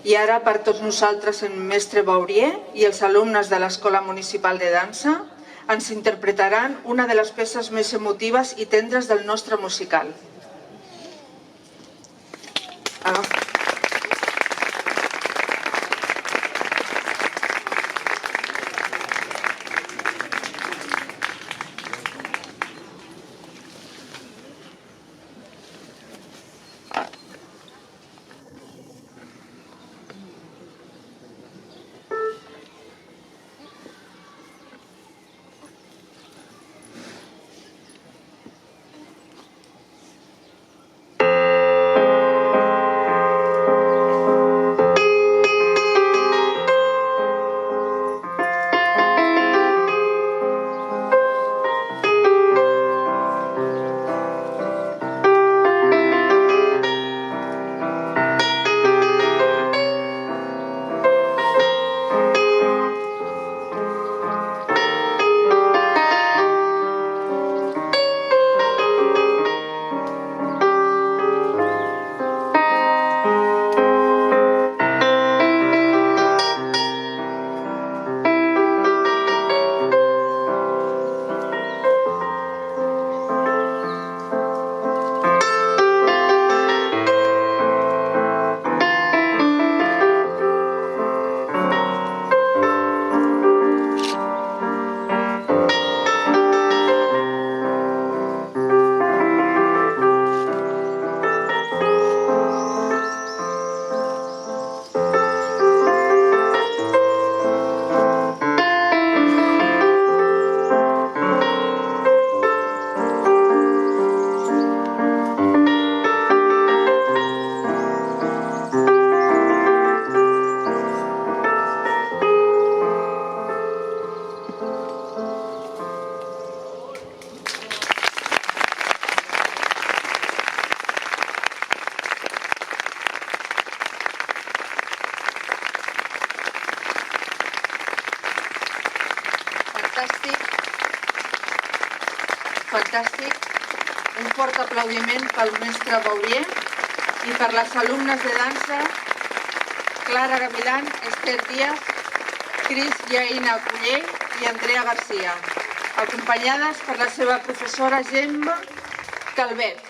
I ara, per tots nosaltres, el mestre Baurier i els alumnes de l'Escola Municipal de Dansa ens interpretaran una de les peces més emotives i tendres del nostre musical. Fantàstic. Un fort aplaudiment pel mestre Baurier i per les alumnes de dansa Clara Gavilán, Esther Díaz, Cris Yaina Culler i Andrea Garcia, acompanyades per la seva professora Gemma Calvet.